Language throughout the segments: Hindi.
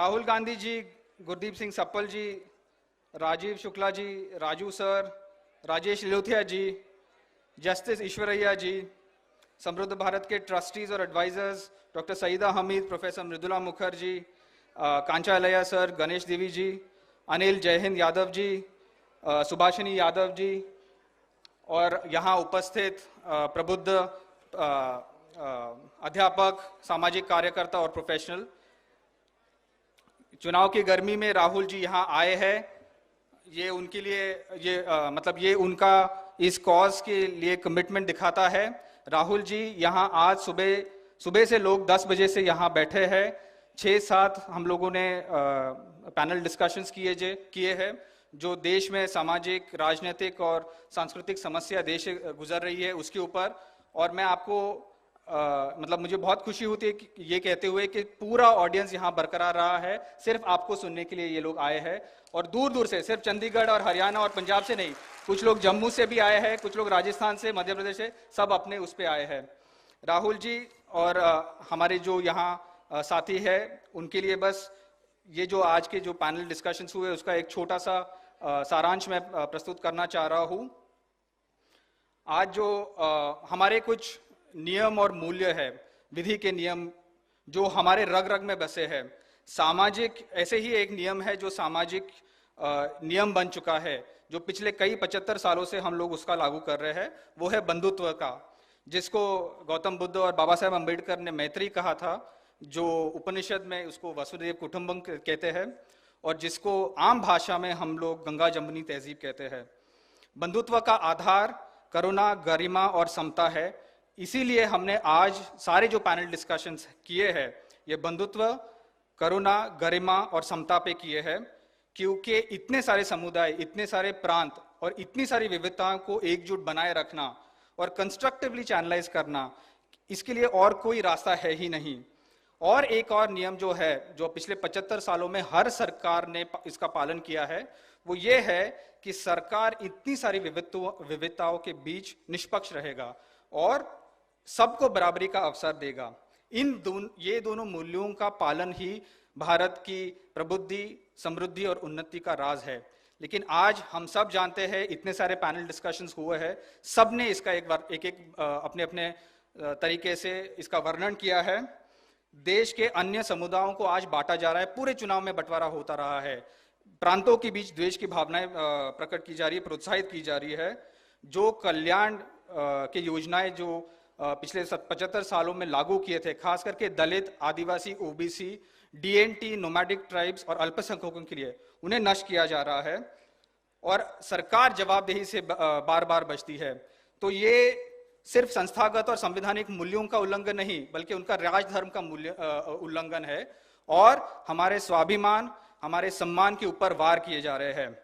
राहुल गांधी जी, गुरदीप सिंह सप्पल जी, राजीव शुक्ला जी, राजू सर, राजेश लिलोथिया जी, जस्टिस ईश्वरैया जी, समृद्ध भारत के ट्रस्टीज और advisors doctor Saeeda Hameed, professor Mridula Mukherjee, Kancha Ilaiah sir, Ganesh Devy ji, Anil Jaihind Yadav ji, Subhashini Yadav ji और यहाँ उपस्थित प्रबुद्ध अध्यापक, सामाजिक कार्यकर्ता और प्रोफेशनल। चुनाव की गर्मी में राहुल जी यहाँ आए हैं, ये उनके लिए मतलब ये उनका इस कॉज के लिए कमिटमेंट दिखाता है। राहुल जी यहाँ आज सुबह से लोग 10 बजे से यहाँ बैठे हैं। 6-7 हम लोगों ने पैनल डिस्कशंस किए हैं जो देश में सामाजिक, राजनीतिक और सांस्कृतिक समस्या देश गुजर रही है उसके ऊपर। और मैं आपको मतलब मुझे बहुत खुशी होती है कि ये कहते हुए कि पूरा ऑडियंस यहाँ बरकरार रहा है, सिर्फ आपको सुनने के लिए ये लोग आए हैं। और दूर दूर से, सिर्फ चंडीगढ़ और हरियाणा और पंजाब से नहीं, कुछ लोग जम्मू से भी आए हैं, कुछ लोग राजस्थान से, मध्य प्रदेश से, सब अपने उस पे आए हैं। राहुल जी और हमारे जो यहाँ साथी है उनके लिए बस ये जो आज के जो पैनल डिस्कशंस हुए उसका एक छोटा सा सारांश मैं प्रस्तुत करना चाह रहा हूँ। आज जो हमारे कुछ नियम और मूल्य है, विधि के नियम जो हमारे रग रग में बसे हैं, सामाजिक ऐसे ही एक नियम है जो सामाजिक नियम बन चुका है, जो पिछले कई 75 सालों से हम लोग उसका लागू कर रहे हैं, वो है बंधुत्व का, जिसको गौतम बुद्ध और बाबा साहेब अम्बेडकर ने मैत्री कहा था, जो उपनिषद में उसको वसुधैव कुटुंबकम कहते हैं और जिसको आम भाषा में हम लोग गंगा जमुनी तहजीब कहते हैं। बंधुत्व का आधार करुणा, गरिमा और समता है। इसीलिए हमने आज सारे जो पैनल डिस्कशंस किए हैं ये बंधुत्व, करुणा, गरिमा और समता पे किए हैं, क्योंकि इतने सारे समुदाय, इतने सारे प्रांत और इतनी सारी विविधताओं को एकजुट बनाए रखना और कंस्ट्रक्टिवली चैनलाइज करना, इसके लिए और कोई रास्ता है ही नहीं। और एक और नियम जो है, जो पिछले 75 सालों में हर सरकार ने इसका पालन किया है, वो ये है कि सरकार इतनी सारी विविधताओं के बीच निष्पक्ष रहेगा और सबको बराबरी का अवसर देगा। ये दोनों मूल्यों का पालन ही भारत की प्रबुद्धि, समृद्धि और उन्नति का राज है। लेकिन आज हम सब जानते हैं, इतने सारे पैनल डिस्कशंस हुए हैं, सब ने इसका एक अपने अपने तरीके से इसका वर्णन किया है। देश के अन्य समुदायों को आज बांटा जा रहा है, पूरे चुनाव में बंटवारा होता रहा है, प्रांतों के बीच द्वेष की भावनाएं प्रकट की जा रही है, प्रोत्साहित की जा रही है। जो कल्याण की योजनाएं जो पिछले 75 सालों में लागू किए थे, खास करके दलित, आदिवासी, ओबीसी, डीएनटी, नोमैडिक ट्राइब्स और अल्पसंख्यकों के लिए, उन्हें नष्ट किया जा रहा है और सरकार जवाबदेही से बार बार बचती है। तो ये सिर्फ संस्थागत और संवैधानिक मूल्यों का उल्लंघन नहीं, बल्कि उनका राजधर्म का उल्लंघन है और हमारे स्वाभिमान, हमारे सम्मान के ऊपर वार किए जा रहे हैं।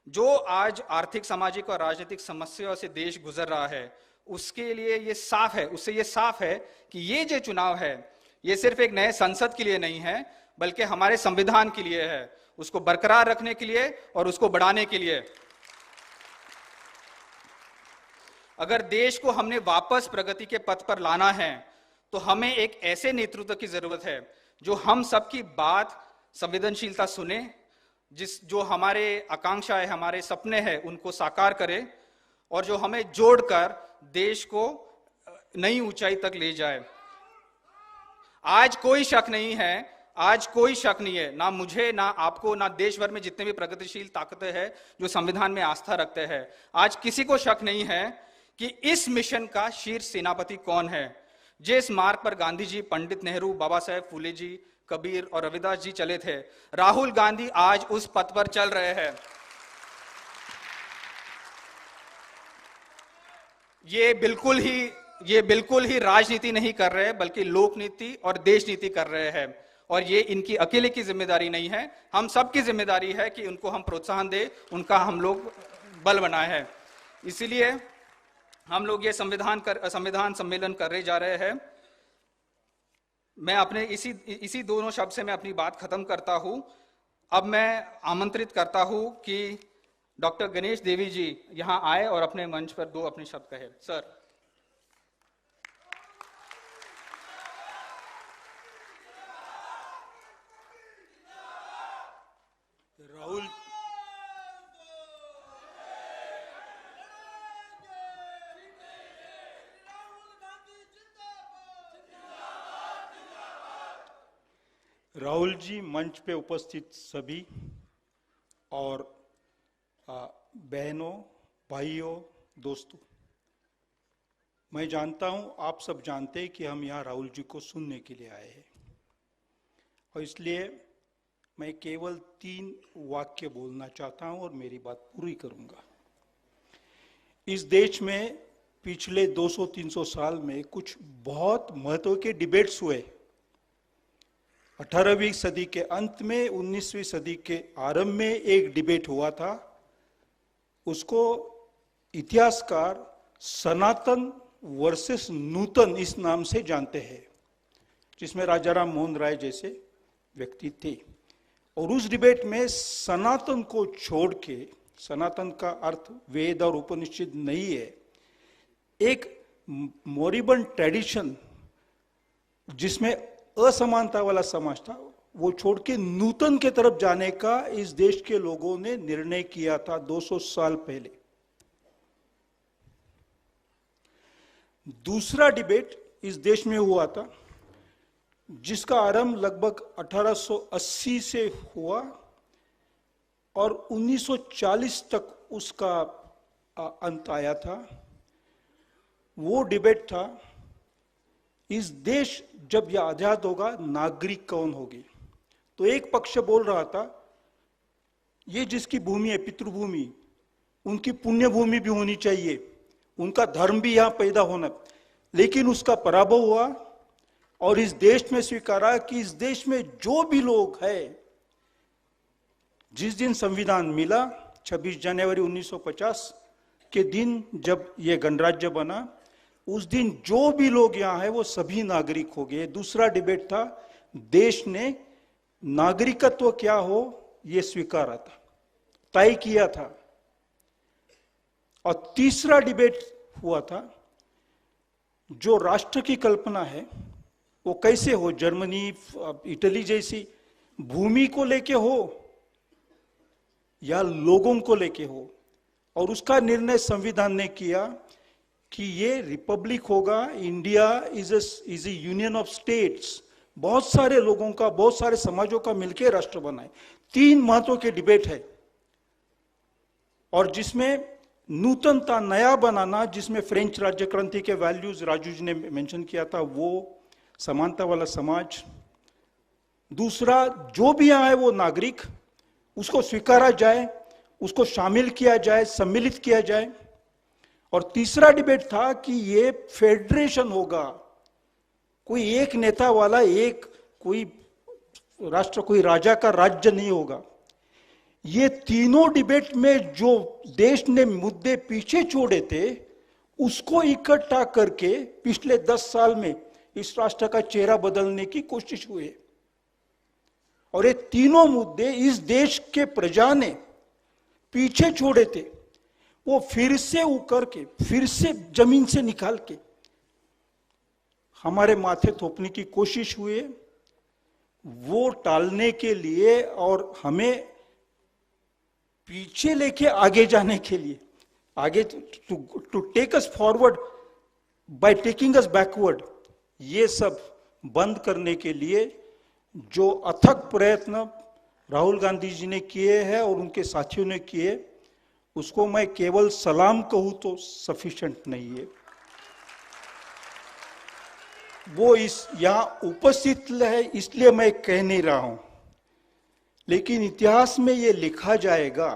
जो आज आर्थिक, सामाजिक और राजनीतिक समस्याओं से देश गुजर रहा है, उसके लिए ये साफ है, उससे ये साफ है कि ये जो चुनाव है ये सिर्फ एक नए संसद के लिए नहीं है, बल्कि हमारे संविधान के लिए है, उसको बरकरार रखने के लिए और उसको बढ़ाने के लिए। अगर देश को हमने वापस प्रगति के पथ पर लाना है तो हमें एक ऐसे नेतृत्व की जरूरत है जो हम सबकी बात संवेदनशीलता सुने, जो हमारे आकांक्षाएं, हमारे सपने हैं उनको साकार करे और जो हमें जोड़कर देश को नई ऊंचाई तक ले जाए। आज कोई शक नहीं है, ना मुझे, ना आपको, ना देश भर में जितने भी प्रगतिशील ताकतें हैं जो संविधान में आस्था रखते हैं, आज किसी को शक नहीं है कि इस मिशन का शीर्ष सेनापति कौन है। जिस मार्ग पर गांधी जी, पंडित नेहरू, बाबा साहेब फूले जी, कबीर और रविदास जी चले थे, राहुल गांधी आज उस पथ पर चल रहे हैं। ये बिल्कुल ही राजनीति नहीं कर रहे हैं, बल्कि लोक नीति और देश नीति कर रहे हैं। और ये इनकी अकेले की जिम्मेदारी नहीं है, हम सबकी जिम्मेदारी है कि उनको हम प्रोत्साहन दें, उनका हम लोग बल बनाए हैं। इसीलिए हम लोग ये संविधान सम्मेलन कर रहे जा रहे हैं। मैं अपने इसी दोनों शब्द से मैं अपनी बात खत्म करता हूं। अब मैं आमंत्रित करता हूं कि डॉक्टर गणेश देवी जी यहां आए और अपने मंच पर दो अपने शब्द कहे। सर। राहुल जी, मंच पे उपस्थित सभी और बहनों, भाइयों, दोस्तों, मैं जानता हूं, आप सब जानते हैं कि हम यहाँ राहुल जी को सुनने के लिए आए हैं और इसलिए मैं केवल 3 वाक्य बोलना चाहता हूं और मेरी बात पूरी करूंगा। इस देश में पिछले 200-300 साल में कुछ बहुत महत्व के डिबेट्स हुए। 18वीं सदी के अंत में, 19वीं सदी के आरंभ में एक डिबेट हुआ था। उसको इतिहासकार सनातन वर्सेस नूतन इस नाम से जानते हैं, जिसमें राजा राम मोहन राय जैसे व्यक्ति थे। और उस डिबेट में सनातन को छोड़ के, सनातन का अर्थ वेद और उपनिषद नहीं है, एक मोरिबन ट्रेडिशन जिसमें असमानता वाला समाज था, वो छोड़ के नूतन के तरफ जाने का इस देश के लोगों ने निर्णय किया था 200 साल पहले। दूसरा डिबेट इस देश में हुआ था, जिसका आरंभ लगभग 1880 से हुआ और 1940 तक उसका अंत आया था। वो डिबेट था, इस देश जब यह आजाद होगा, नागरिक कौन होगी। तो एक पक्ष बोल रहा था, ये जिसकी भूमि है, पितृभूमि, उनकी पुण्य भूमि भी होनी चाहिए, उनका धर्म भी यहां पैदा होना। लेकिन उसका पराभव हुआ और इस देश में स्वीकारा कि इस देश में जो भी लोग हैं, जिस दिन संविधान मिला 26 जनवरी 1950 के दिन जब यह गणराज्य बना, उस दिन जो भी लोग यहां हैं वो सभी नागरिक हो गए। दूसरा डिबेट था, देश ने नागरिकत्व क्या हो यह स्वीकारा था, तय किया था। और तीसरा डिबेट हुआ था, जो राष्ट्र की कल्पना है वो कैसे हो, जर्मनी, इटली जैसी भूमि को लेके हो या लोगों को लेके हो। और उसका निर्णय संविधान ने किया कि ये रिपब्लिक होगा। India is A union of states, बहुत सारे लोगों का, बहुत सारे समाजों का मिलकर राष्ट्र बनाए। 3 महत्व के डिबेट है और जिसमें नूतनता, नया बनाना, जिसमें फ्रेंच राज्य क्रांति के वैल्यूज राजू जी ने मेंशन किया था, वो समानता वाला समाज। दूसरा, जो भी यहां है वो नागरिक, उसको स्वीकारा जाए, उसको शामिल किया जाए, सम्मिलित किया जाए। और तीसरा डिबेट था कि ये फेडरेशन होगा, कोई एक नेता वाला एक कोई राष्ट्र, कोई राजा का राज्य नहीं होगा। ये तीनों डिबेट में जो देश ने मुद्दे पीछे छोड़े थे, उसको इकट्ठा करके पिछले 10 साल में इस राष्ट्र का चेहरा बदलने की कोशिश हुई है। और ये तीनों मुद्दे इस देश के प्रजा ने पीछे छोड़े थे, वो फिर से उकर के, फिर से जमीन से निकाल के हमारे माथे थोपने की कोशिश हुई है। वो टालने के लिए और हमें पीछे लेके आगे जाने के लिए, आगे to take us forward by taking us backward, ये सब बंद करने के लिए जो अथक प्रयत्न राहुल गांधी जी ने किए हैं और उनके साथियों ने किए, उसको मैं केवल सलाम कहूं तो सफिशिएंट नहीं है। वो इस यहां उपस्थित है इसलिए मैं कह नहीं रहा हूं, लेकिन इतिहास में ये लिखा जाएगा।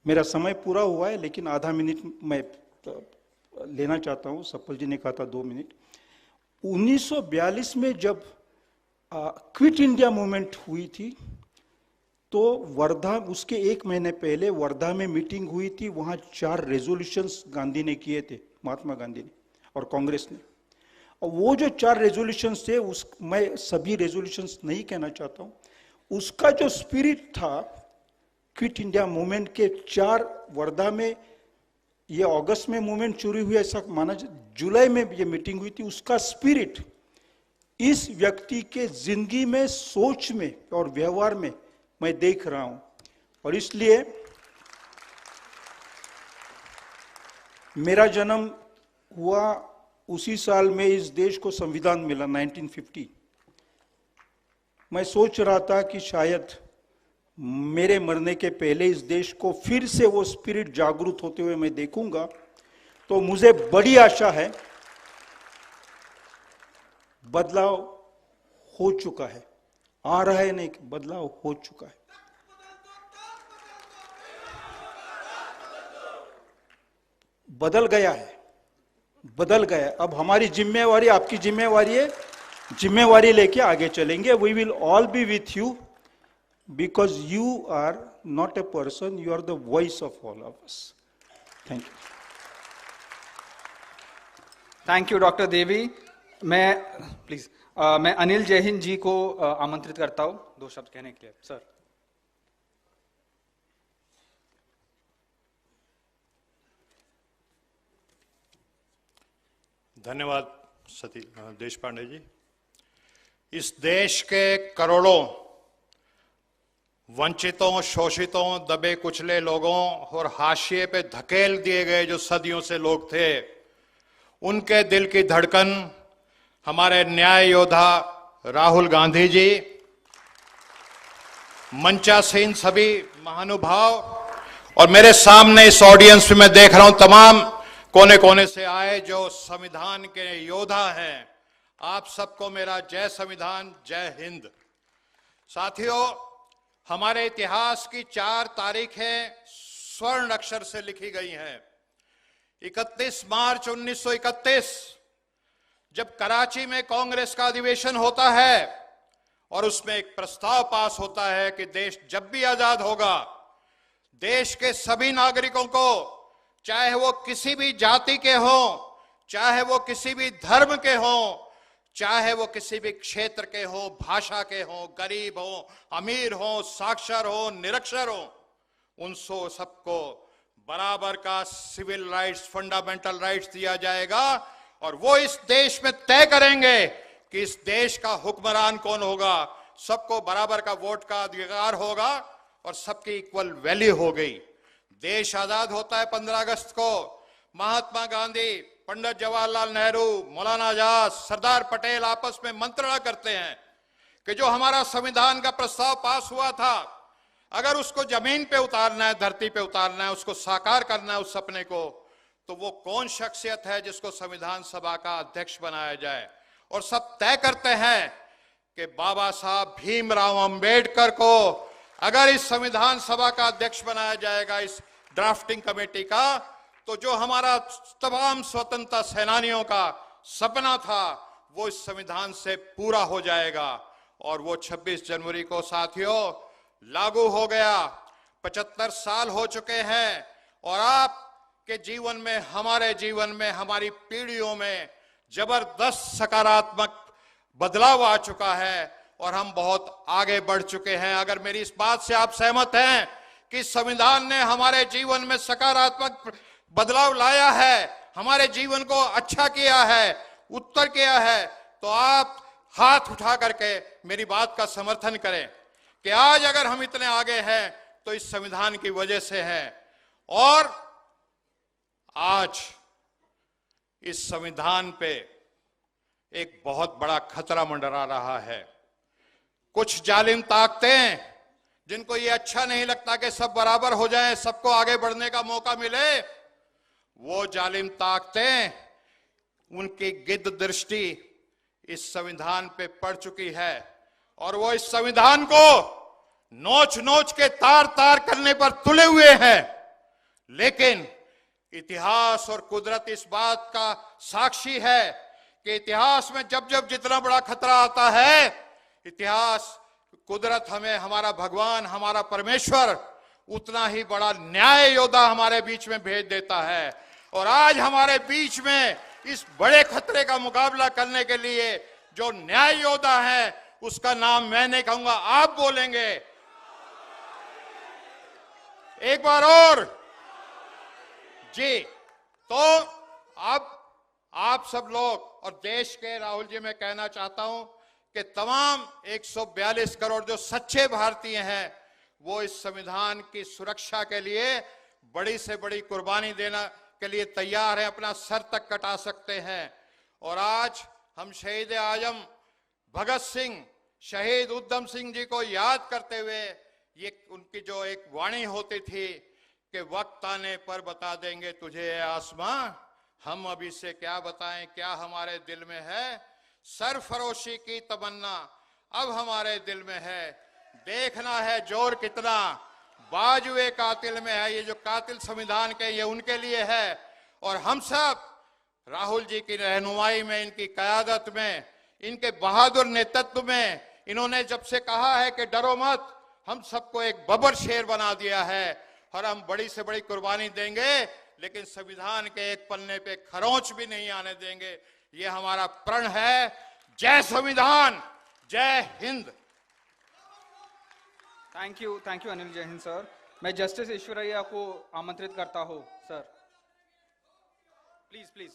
मेरा समय पूरा हुआ है, लेकिन आधा मिनट मैं लेना चाहता हूं। सफल जी ने कहा था 2 मिनट। 1942 में जब क्विट इंडिया मूवमेंट हुई थी, तो वर्धा, उसके 1 महीने पहले वर्धा में मीटिंग हुई थी। वहां 4 रेजोल्यूशंस गांधी ने किए थे, महात्मा गांधी ने और कांग्रेस ने। और वो जो 4 रेजोल्यूशंस थे, मैं सभी रेजोल्यूशंस नहीं कहना चाहता हूं, उसका जो स्पिरिट था क्विट इंडिया मूवमेंट के 4 वर्धा में, ये अगस्त में मूवमेंट शुरू हुई ऐसा माना, जुलाई में ये मीटिंग हुई थी। उसका स्पिरिट इस व्यक्ति के जिंदगी में, सोच में और व्यवहार में मैं देख रहा हूं। और इसलिए मेरा जन्म हुआ उसी साल में इस देश को संविधान मिला 1950। मैं सोच रहा था कि शायद मेरे मरने के पहले इस देश को फिर से वो स्पिरिट जागरूक होते हुए मैं देखूंगा। तो मुझे बड़ी आशा है, बदलाव हो चुका है, आ रहा है नहीं, बदलाव हो चुका है। बदल गया है, बदल गया है। अब हमारी जिम्मेवारी, आपकी जिम्मेवारी है, जिम्मेवारी लेके आगे चलेंगे। We will all be with you because you are not a person, you are the voice of all of us. Thank you. Thank you doctor Devi. मैं अनिल जयहिंद जी को आमंत्रित करता हूं 2 शब्द कहने के लिए। सर। धन्यवाद सतीश देशपांडे जी। इस देश के करोड़ों वंचितों, शोषितों, दबे कुचले लोगों और हाशिए पे धकेल दिए गए जो सदियों से लोग थे, उनके दिल की धड़कन हमारे न्याय योद्धा राहुल गांधी जी, मंचासीन सभी महानुभाव और मेरे सामने इस ऑडियंस में मैं देख रहा हूं तमाम कोने कोने से आए जो संविधान के योद्धा हैं, आप सबको मेरा जय संविधान, जय हिंद। साथियों, हमारे इतिहास की 4 तारीखें स्वर्ण अक्षर से लिखी गई हैं। 31 मार्च 1931 जब कराची में कांग्रेस का अधिवेशन होता है और उसमें एक प्रस्ताव पास होता है कि देश जब भी आजाद होगा, देश के सभी नागरिकों को, चाहे वो किसी भी जाति के हों, चाहे वो किसी भी धर्म के हों, चाहे वो किसी भी क्षेत्र के हों, भाषा के हों, गरीब हों, अमीर हों, साक्षर हों, निरक्षर हों, उन सबको बराबर का सिविल राइट्स, फंडामेंटल राइट्स दिया जाएगा। और वो इस देश में तय करेंगे कि इस देश का हुक्मरान कौन होगा। सबको बराबर का वोट का अधिकार होगा और सबकी इक्वल वैल्यू हो गई। देश आजाद होता है 15 अगस्त को। महात्मा गांधी, पंडित जवाहरलाल नेहरू, मौलाना आजाद, सरदार पटेल आपस में मंत्रणा करते हैं कि जो हमारा संविधान का प्रस्ताव पास हुआ था, अगर उसको जमीन पे उतारना है, धरती पे उतारना है, उसको साकार करना है उस सपने को, तो वो कौन शख्सियत है जिसको संविधान सभा का अध्यक्ष बनाया जाए। और सब तय करते हैं कि बाबा साहब भीमराव अंबेडकर को अगर इस संविधान सभा का अध्यक्ष बनाया जाएगा, इस ड्राफ्टिंग कमेटी का, तो जो हमारा तमाम स्वतंत्रता सेनानियों का सपना था वो इस संविधान से पूरा हो जाएगा। और वो 26 जनवरी को साथियों लागू हो गया। 75 साल हो चुके हैं और आपके जीवन में, हमारे जीवन में, हमारी पीढ़ियों में जबरदस्त सकारात्मक बदलाव आ चुका है और हम बहुत आगे बढ़ चुके हैं। अगर मेरी इस बात से आप सहमत हैं कि संविधान ने हमारे जीवन में सकारात्मक बदलाव लाया है, हमारे जीवन को अच्छा किया है, उत्तर किया है, तो आप हाथ उठा करके मेरी बात का समर्थन करें कि आज अगर हम इतने आगे हैं तो इस संविधान की वजह से है। और आज इस संविधान पे एक बहुत बड़ा खतरा मंडरा रहा है। कुछ जालिम ताकतें जिनको ये अच्छा नहीं लगता कि सब बराबर हो जाएं, सबको आगे बढ़ने का मौका मिले, वो जालिम ताकतें, उनकी गिद्ध दृष्टि इस संविधान पे पड़ चुकी है और वो इस संविधान को नोच नोच के तार तार करने पर तुले हुए हैं। लेकिन इतिहास और कुदरत इस बात का साक्षी है कि इतिहास में जब जब जितना बड़ा खतरा आता है, इतिहास, कुदरत हमें, हमारा भगवान, हमारा परमेश्वर उतना ही बड़ा न्याय योद्धा हमारे बीच में भेज देता है। और आज हमारे बीच में इस बड़े खतरे का मुकाबला करने के लिए जो न्याय योद्धा है, उसका नाम मैं नहीं कहूंगा, आप बोलेंगे एक बार और जी। तो अब आप सब लोग और देश के, राहुल जी, मैं कहना चाहता हूं कि तमाम 142 करोड़ जो सच्चे भारतीय हैं वो इस संविधान की सुरक्षा के लिए बड़ी से बड़ी कुर्बानी देना के लिए तैयार है, अपना सर तक कटा सकते हैं। और आज हम शहीद आजम भगत सिंह, शहीद उधम सिंह जी को याद करते हुए ये उनकी जो एक वाणी होती थी कि वक्त आने पर बता देंगे तुझे आसमां, हम अभी से क्या बताएं क्या हमारे दिल में है। सरफरोशी की तमन्ना अब हमारे दिल में है, देखना है जोर कितना बाजुए कातिल में है। ये जो कातिल संविधान के ये उनके लिए है, और हम सब राहुल जी की रहनुमाई में, इनकी क़यादत में, इनके बहादुर नेतृत्व में, इन्होंने जब से कहा है कि डरो मत, हम सबको एक बबर शेर बना दिया है और हम बड़ी से बड़ी कुर्बानी देंगे, लेकिन संविधान के एक पन्ने पे खरोंच भी नहीं आने देंगे। ये हमारा प्रण है। जय संविधान, जय हिंद। Thank you Anil. जय हिंद सर। मैं जस्टिस ईश्वरैया को आमंत्रित करता हूं sir, please please.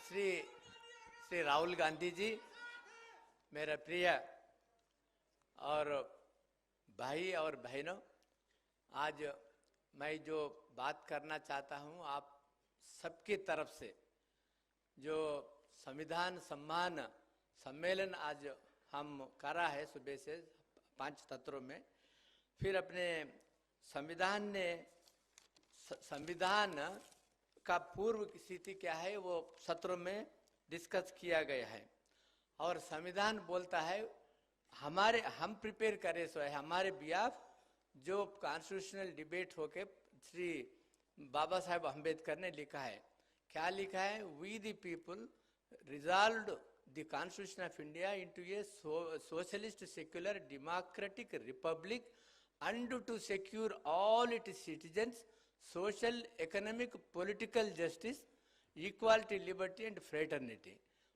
Shri Rahul Gandhi ji, मेरा प्रिय और भाई और बहनों, आज मैं जो बात करना चाहता हूं, आप सबकी तरफ से जो संविधान सम्मान सम्मेलन आज हम कर रहा है सुबह से 5 सत्रों में, फिर अपने संविधान का पूर्व की स्थिति क्या है वो सत्रों में डिस्कस किया गया है। और संविधान बोलता है हम प्रिपेयर करें सो है हमारे बिहाफ जो कॉन्स्टिट्यूशनल डिबेट होके श्री बाबा साहेब अम्बेडकर ने लिखा है। क्या लिखा है? We the people resolved the constitution of India into a socialist secular democratic republic and to secure all its citizens social, economic, political justice, equality, liberty and fraternity।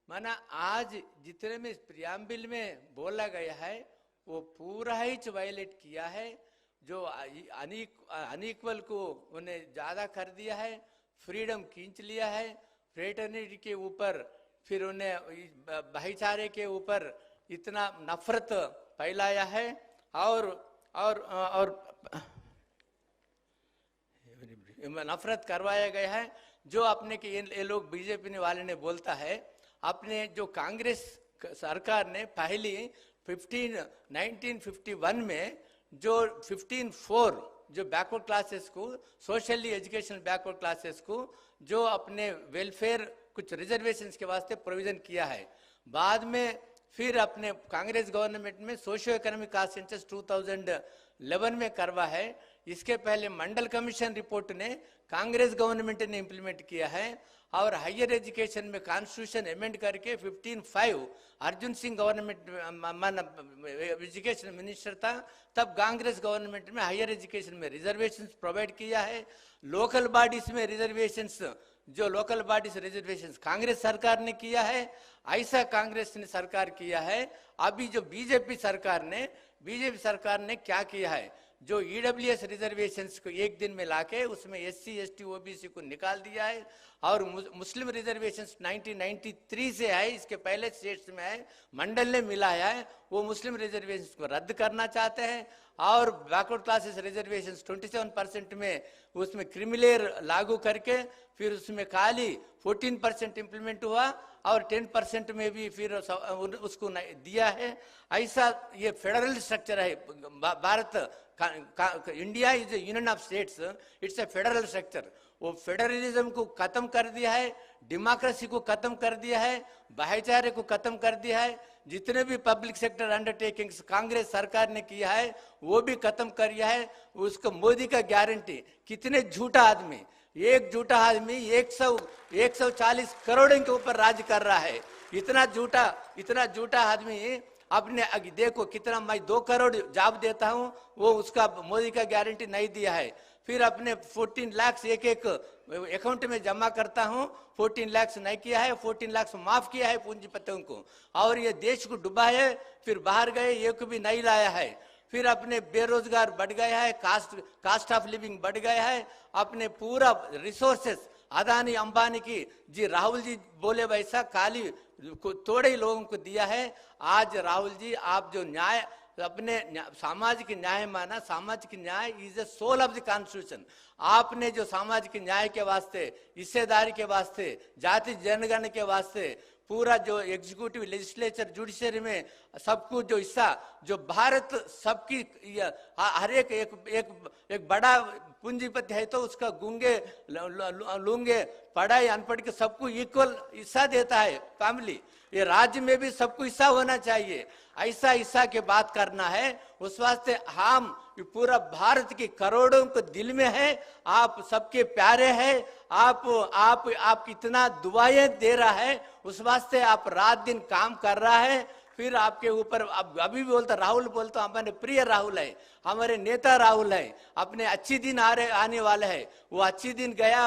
माना आज जितने में प्रियम्बल में बोला गया है वो पूरा ही वायलेट किया है। जो अनइक्वल को उन्हें ज़्यादा कर दिया है, फ्रीडम खींच लिया है, फ्रेटर्निटी के ऊपर, फिर उन्हें भाईचारे के ऊपर इतना नफरत फैलाया है और नफरत करवाया गया है। जो अपने के ये लोग बीजेपी वाले ने बोलता है, अपने जो कांग्रेस सरकार ने पहली 1951 में जो 15(4) जो बैकवर्ड क्लासेस को, सोशली एजुकेशन बैकवर्ड क्लासेस को जो अपने वेलफेयर कुछ रिजर्वेशंस के वास्ते प्रोविजन किया है। बाद में फिर अपने कांग्रेस गवर्नमेंट में सोशियो इकोनॉमिक कास्ट सेंसस 2011 में करवा है। इसके पहले मंडल कमीशन रिपोर्ट ने कांग्रेस गवर्नमेंट ने इंप्लीमेंट किया है। और हायर एजुकेशन में कॉन्स्टिट्यूशन अमेंड करके 15(5) Arjun Singh government education minister था, तब कांग्रेस गवर्नमेंट में हायर एजुकेशन में रिजर्वेशंस प्रोवाइड किया है। लोकल बॉडीज में रिजर्वेशंस, जो लोकल बॉडीज रिजर्वेशंस कांग्रेस सरकार ने किया है, ऐसा कांग्रेस ने सरकार किया है। अभी जो बीजेपी सरकार ने क्या किया है, जो ईडब्ल्यूएस रिजर्वेशंस को एक दिन में लाके उसमें एससी एसटी ओबीसी को निकाल दिया है। और मुस्लिम रिजर्वेशंस 1993 से है, इसके पहले स्टेट्स में है, मंडल ने मिलाया है, वो मुस्लिम रिजर्वेशंस को रद्द करना चाहते हैं। और बैकवर्ड क्लासेस रिजर्वेशंस 27% में उसमें क्रिमिलेयर लागू करके फिर उसमें खाली 14% इंप्लीमेंट हुआ और 10% में भी फिर उसको दिया है। ऐसा ये फेडरल स्ट्रक्चर है। Bharat India is A union of states, it's a federal structure. वो फेडरलिज्म को खत्म कर दिया है, डेमोक्रेसी को खत्म कर दिया है, भाईचारे को खत्म कर दिया है। जितने भी पब्लिक सेक्टर अंडरटेकिंग्स कांग्रेस सरकार ने किया है वो भी खत्म कर दिया है। उसको मोदी का गारंटी, कितने झूठा आदमी, एक झूठा आदमी 140 करोड़ के ऊपर राज कर रहा है। इतना झूठा आदमी अपने देखो कितना, मैं 2 करोड़ जॉब देता हूं, वो उसका मोदी का गारंटी नहीं दिया है। फिर अपने 14 लाख एक अकाउंट में जमा करता हूं, 14 लाख नहीं किया है, 14 लाख माफ किया है पूंजीपतियों को, और ये देश को डुबा है। फिर बाहर गए, एक भी नहीं लाया है। फिर अपने बेरोजगार बढ़ गया है, कास्ट ऑफ लिविंग बढ़ गया है। अपने पूरा रिसोर्सेस अदानी अंबानी की, जी राहुल जी बोले वैसा खाली थोड़े ही लोगों को दिया है। आज राहुल जी आप जो न्याय अपने सामाजिक न्याय माना, सामाजिक न्याय is a soul of the constitution. आपने जो सामाजिक न्याय के वास्ते, हिस्सेदारी के वास्ते, जाति जनगणना के वास्ते पूरा जो एग्जीक्यूटिव, लेजिस्लेचर, जुडिशरी में सबको जो हिस्सा, जो भारत सबकी हर एक बड़ा पूंजीपति है तो उसका गूंगे लूंगे पढ़ाई अनपढ़ के सबको इक्वल हिस्सा देता है फैमिली। ये राज्य में भी सबको हिस्सा होना चाहिए, ऐसा हिस्सा की बात करना है। उस वास्ते हम पूरा भारत के करोड़ों को दिल में है, आप सबके प्यारे हैं, आप इतना दुआएं दे रहा है, उस वास्ते आप रात दिन काम कर रहा है। फिर आपके ऊपर अभी भी बोलता, राहुल बोलता, हमारे प्रिय राहुल है, हमारे नेता राहुल है, अपने अच्छी दिन आने वाले हैं। वो अच्छी दिन गया,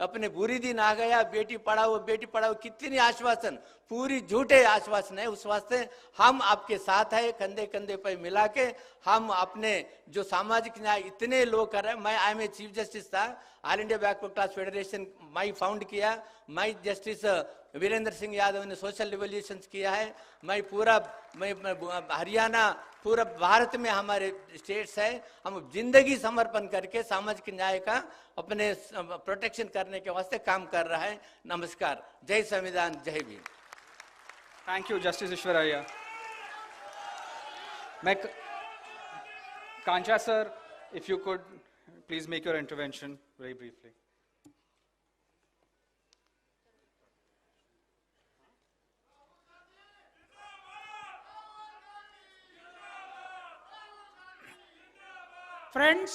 अपने बुरी दिन आ गया, बेटी पढ़ाओ, कितनी आश्वासन, पूरी झूठे आश्वासन है। उस वास्ते हम आपके साथ है, कंधे कंधे पे मिला के हम अपने जो सामाजिक न्याय इतने लोग कर रहे हैं। मैं I am a chief justice था, all India backward class federation मैं फाउंड किया, मैं जस्टिस वीरेंद्र सिंह यादव ने सोशल रिवोल्यूशन किया है, मैं हरियाणा, पूरा भारत में हमारे स्टेट्स है, हम जिंदगी समर्पण करके सामाजिक न्याय का अपने प्रोटेक्शन करने के वास्ते काम कर रहा है। नमस्कार, जय संविधान, जय Bhim. Thank you justice Eshwaraiah. मैं Kancha sir, if you could please make your intervention very briefly. Friends,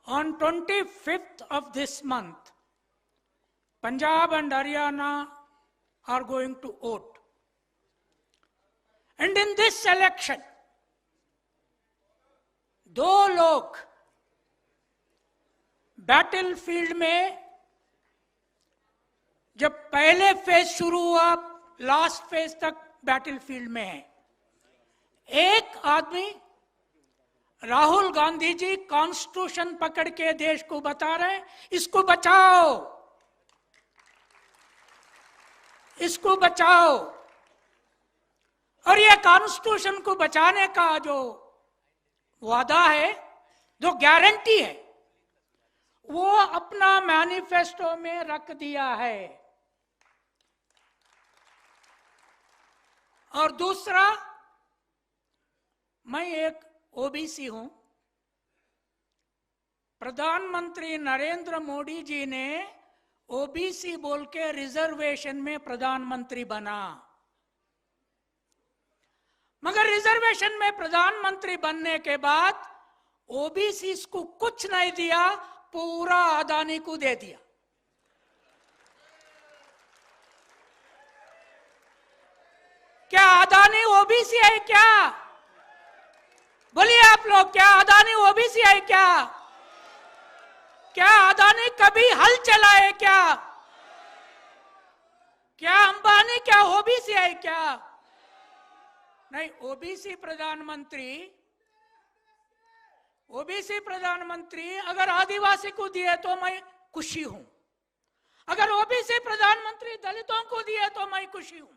on 25th of this month, Punjab and Haryana are going to vote. And in this election, दो लोग बैटलफील्ड में, जब पहले फेज शुरू हुआ, लास्ट फेज तक बैटलफील्ड में है। एक आदमी राहुल गांधी जी कॉन्स्टिट्यूशन पकड़ के देश को बता रहे हैं, इसको बचाओ, इसको बचाओ। और ये कॉन्स्टिट्यूशन को बचाने का जो वादा है, जो गारंटी है, वो अपना मैनिफेस्टो में रख दिया है। और दूसरा, मैं एक ओबीसी हूं। प्रधानमंत्री नरेंद्र मोदी जी ने ओबीसी बोल के रिजर्वेशन में प्रधानमंत्री बना, मगर रिजर्वेशन में प्रधानमंत्री बनने के बाद ओबीसी को कुछ नहीं दिया, पूरा अदानी को दे दिया। क्या अदानी ओबीसी है क्या? बोलिए आप लोग, क्या अदानी ओबीसी है क्या? क्या अदानी कभी हल चलाए क्या? क्या अंबानी क्या ओबीसी है क्या? नहीं, ओबीसी प्रधानमंत्री अगर आदिवासी को दिए तो मैं खुशी हूं, अगर ओबीसी प्रधानमंत्री दलितों को दिए तो मैं खुशी हूं।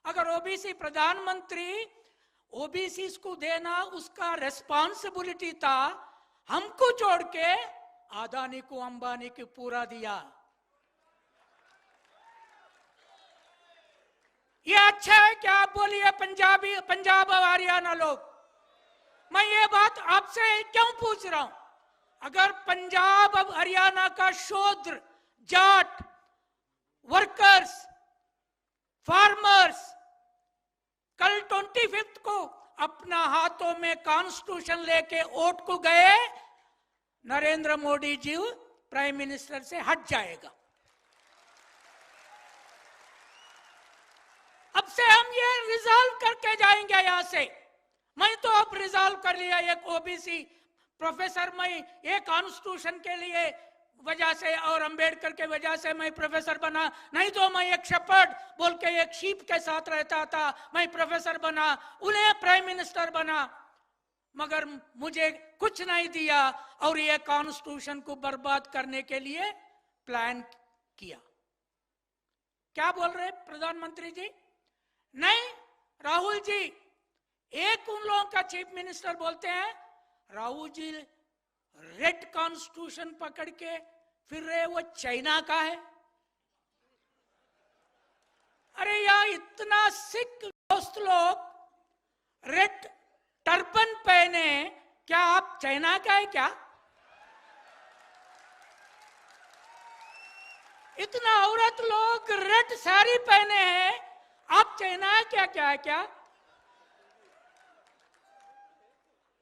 अगर ओबीसी प्रधानमंत्री ओबीसी को देना उसका रेस्पॉन्सिबिलिटी था, हमको छोड़ के अदानी को, अंबानी को पूरा दिया। ये अच्छा है क्या? आप बोलिए पंजाब और हरियाणा लोग। मैं ये बात आपसे क्यों पूछ रहा हूं? अगर पंजाब और हरियाणा का शूद्र, जाट, वर्कर्स, फार्मर्स कल 25 को अपना हाथों में कॉन्स्टिट्यूशन लेके वोट को गए, नरेंद्र मोदी जी प्राइम मिनिस्टर से हट जाएगा। अब से हम ये रिजॉल्व करके जाएंगे यहां से। मैं तो अब रिजॉल्व कर लिया, एक ओबीसी प्रोफेसर, मैं ये कॉन्स्टिट्यूशन के लिए वजह से और अंबेडकर के वजह से मैं प्रोफेसर बना, नहीं तो मैं एक शेपर्ड बोल के एक शीप के साथ रहता था, मैं प्रोफेसर बना, उन्हें प्राइम मिनिस्टर बना, मगर मुझे कुछ नहीं दिया और ये कॉन्स्टिट्यूशन को बर्बाद करने के लिए प्लान किया। क्या बोल रहे प्रधानमंत्री जी? नहीं, राहुल राहुल जी, एक उन लोगों का चीफ मिनिस्टर बोलते हैं राहुल जी रेड कॉन्स्टिट्यूशन पकड़ के फिर रहे, वो चाइना का है। अरे यार, इतना सिख दोस्त लोग रेड टर्बन पहने, क्या आप चाइना का है क्या? इतना औरत लोग रेड साड़ी पहने हैं, आप चाइना है क्या? क्या है क्या?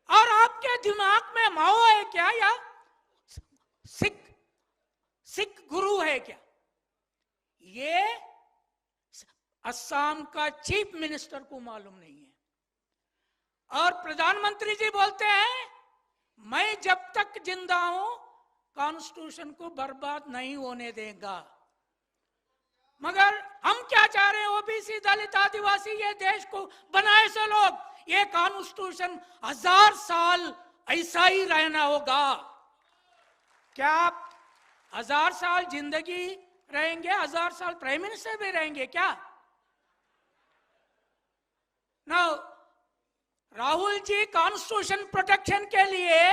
और आपके दिमाग में माओ है क्या, या सिख गुरु है क्या? ये असम का चीफ मिनिस्टर को मालूम नहीं है। और प्रधानमंत्री जी बोलते हैं मैं जब तक जिंदा हूं कॉन्स्टिट्यूशन को बर्बाद नहीं होने देगा। मगर हम क्या चाह रहे हैं? ओबीसी, दलित, आदिवासी, ये देश को बनाए से लोग, ये कॉन्स्टिट्यूशन 1000 साल ऐसा ही रहना होगा। क्या आप 1000 साल जिंदगी रहेंगे? 1000 साल प्राइम मिनिस्टर भी रहेंगे क्या? ना, राहुल जी कॉन्स्टिट्यूशन प्रोटेक्शन के लिए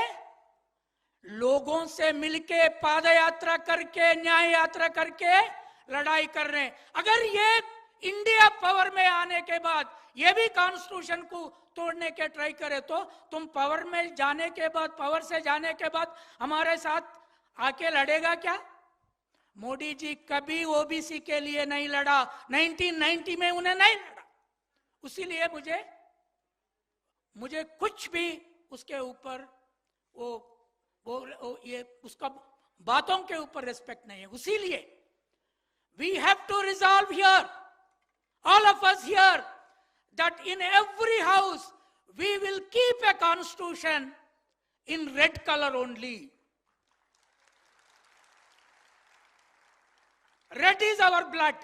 लोगों से मिलके पाद यात्रा करके, न्याय यात्रा करके लड़ाई कर रहे हैं। अगर ये इंडिया पावर में आने के बाद ये भी कॉन्स्टिट्यूशन को तोड़ने के ट्राई करे तो तुम पावर में जाने के बाद, पावर से जाने के बाद हमारे साथ आके लड़ेगा क्या? मोदी जी कभी ओबीसी के लिए नहीं लड़ा, 1990 में उन्हें नहीं लड़ा। उसीलिए मुझे कुछ भी उसके ऊपर ये उसका बातों के ऊपर रिस्पेक्ट नहीं है। उसीलिए we have to resolve here, all of us here, that in every house we will keep a constitution in red colour only. Red is our blood.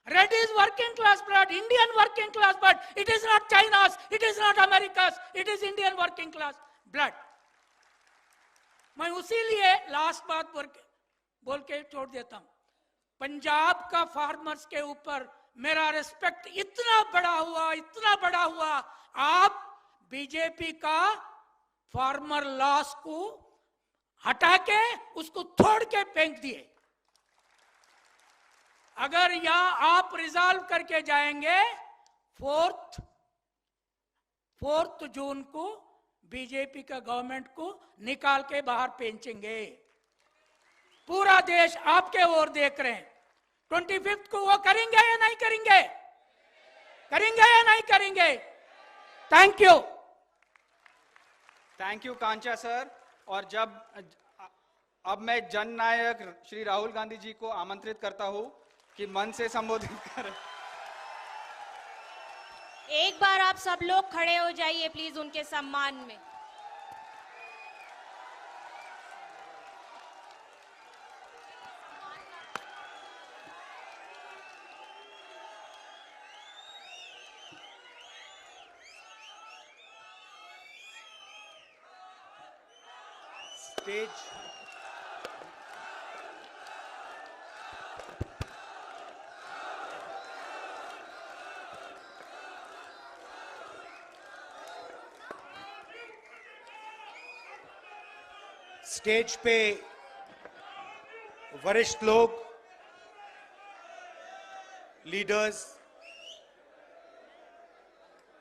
Red is working class blood, Indian working class blood. It is not China's, it is not America's, it is Indian working class blood. मैं उसीलिए लास्ट बात बोल के छोड़ देता हूं। पंजाब का फार्मर्स के ऊपर मेरा रिस्पेक्ट इतना बड़ा हुआ, आप बीजेपी का फार्मर लॉस को हटा के उसको तोड़ के फेंक दिए। अगर यहां आप रिजॉल्व करके जाएंगे, 4 जून को बीजेपी का गवर्नमेंट को निकाल के बाहर फेंचेंगे। पूरा देश आपके ओर देख रहे हैं। 25 को वो करेंगे या नहीं करेंगे? करेंगे या नहीं करेंगे? Thank you. Thank you Kancha sir. और अब मैं जननायक श्री राहुल गांधी जी को आमंत्रित करता हूं कि मन से संबोधित करें। एक बार आप सब लोग खड़े हो जाइए प्लीज उनके सम्मान में। स्टेज पे वरिष्ठ लोग, लीडर्स,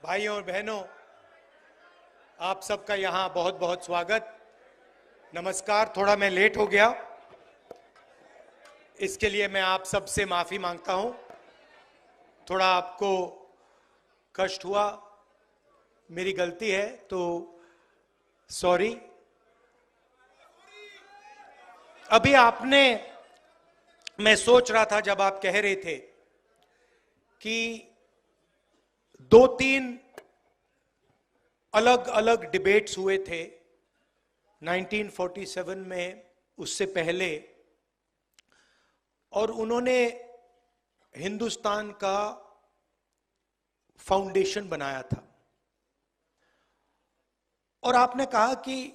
भाइयों और बहनों, आप सबका यहां बहुत बहुत स्वागत, नमस्कार। थोड़ा मैं लेट हो गया, इसके लिए मैं आप सबसे माफी मांगता हूं। थोड़ा आपको कष्ट हुआ, मेरी गलती है, तो सॉरी। अभी मैं सोच रहा था जब आप कह रहे थे कि 2-3 अलग अलग डिबेट्स हुए थे 1947 में, उससे पहले, और उन्होंने हिंदुस्तान का फाउंडेशन बनाया था। और आपने कहा कि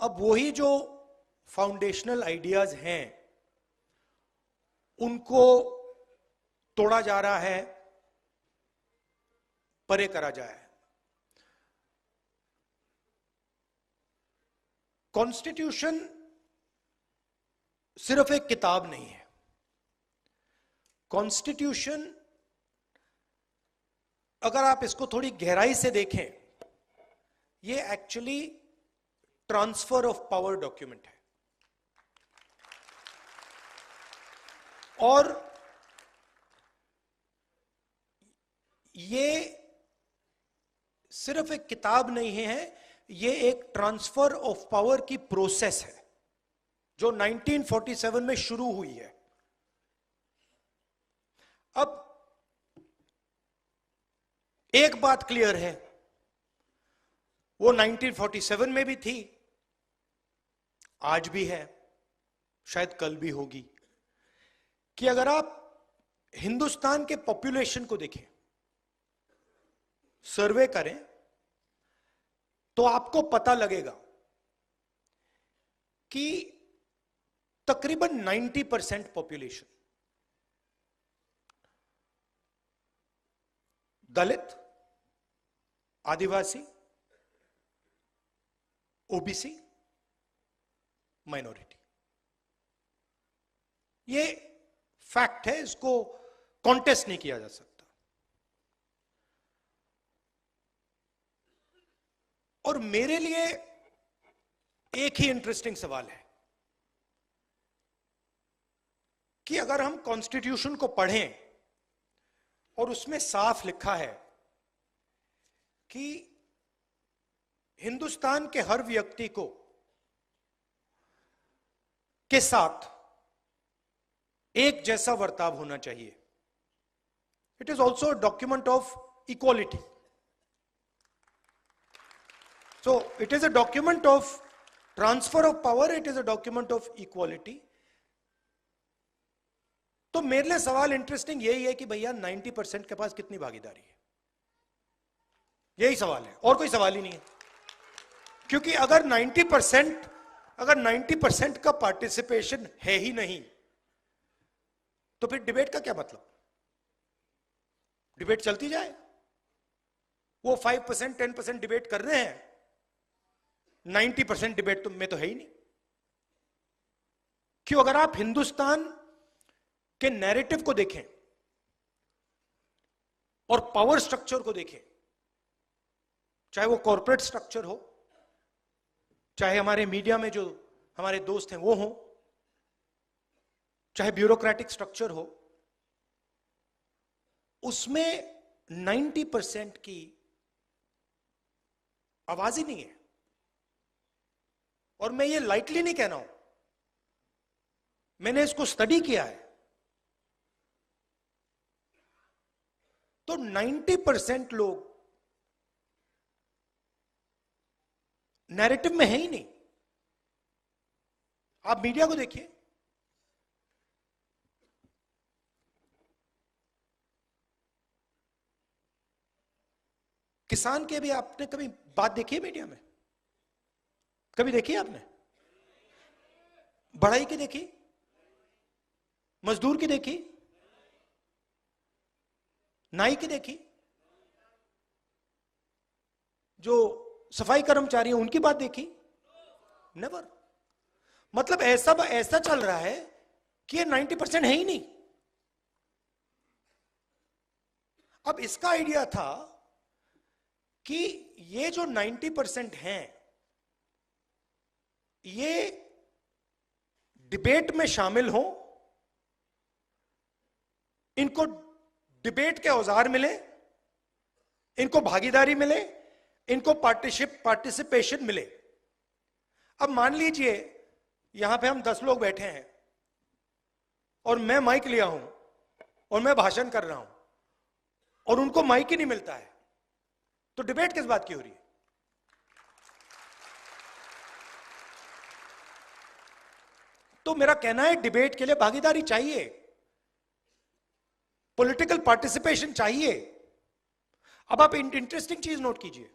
अब वही जो फाउंडेशनल आइडियाज हैं उनको तोड़ा जा रहा है, परे करा जाए। कॉन्स्टिट्यूशन सिर्फ एक किताब नहीं है। कॉन्स्टिट्यूशन, अगर आप इसको थोड़ी गहराई से देखें, ये actually transfer of power document है। और ये सिर्फ एक किताब नहीं है, ये एक ट्रांसफर ऑफ पावर की प्रोसेस है जो 1947 में शुरू हुई है। अब एक बात क्लियर है, वो 1947 में भी थी, आज भी है, शायद कल भी होगी, कि अगर आप हिंदुस्तान के पॉपुलेशन को देखें, सर्वे करें, तो आपको पता लगेगा कि तकरीबन 90% पॉपुलेशन दलित, आदिवासी, ओबीसी, माइनॉरिटी, ये फैक्ट है, इसको कॉन्टेस्ट नहीं किया जा सकता। और मेरे लिए एक ही इंटरेस्टिंग सवाल है कि अगर हम कॉन्स्टिट्यूशन को पढ़ें और उसमें साफ लिखा है कि हिंदुस्तान के हर व्यक्ति को के साथ एक जैसा बर्ताव होना चाहिए, it is also a document of equality. So it is a document of transfer of power, it is a document of equality. तो मेरे लिए सवाल इंटरेस्टिंग यही है कि भैया 90% के पास कितनी भागीदारी है, यही सवाल है, और कोई सवाल ही नहीं है। क्योंकि अगर 90% का पार्टिसिपेशन है ही नहीं, तो फिर डिबेट का क्या मतलब? डिबेट चलती जाए, वो 5% 10% डिबेट कर रहे हैं, 90% डिबेट में तो है ही नहीं। क्यों? अगर आप हिंदुस्तान के नैरेटिव को देखें और पावर स्ट्रक्चर को देखें, चाहे वो कॉर्पोरेट स्ट्रक्चर हो, चाहे हमारे मीडिया में जो हमारे दोस्त हैं वो हो, चाहे ब्यूरोक्रेटिक स्ट्रक्चर हो, उसमें 90% की आवाज ही नहीं है। और मैं ये लाइटली नहीं कह रहा हूं, मैंने इसको स्टडी किया है। तो 90% लोग नैरेटिव में है ही नहीं। आप मीडिया को देखिए, किसान के भी आपने कभी बात देखी है मीडिया में? कभी देखी आपने? बढ़ाई की देखी? मजदूर की देखी? नाई की देखी? जो सफाई कर्मचारी हैं उनकी बात देखी? नेवर। मतलब ऐसा चल रहा है कि ये 90% है ही नहीं। अब इसका आइडिया था कि ये जो 90% हैं, ये डिबेट में शामिल हो, इनको डिबेट के औजार मिले, इनको भागीदारी मिले, इनको पार्टिसिपेशन मिले। अब मान लीजिए यहां पे हम 10 लोग बैठे हैं और मैं माइक लिया हूं और मैं भाषण कर रहा हूं और उनको माइक ही नहीं मिलता है, तो डिबेट किस बात की हो रही है? तो मेरा कहना है डिबेट के लिए भागीदारी चाहिए, पॉलिटिकल पार्टिसिपेशन चाहिए। अब आप इंटरेस्टिंग चीज नोट कीजिए,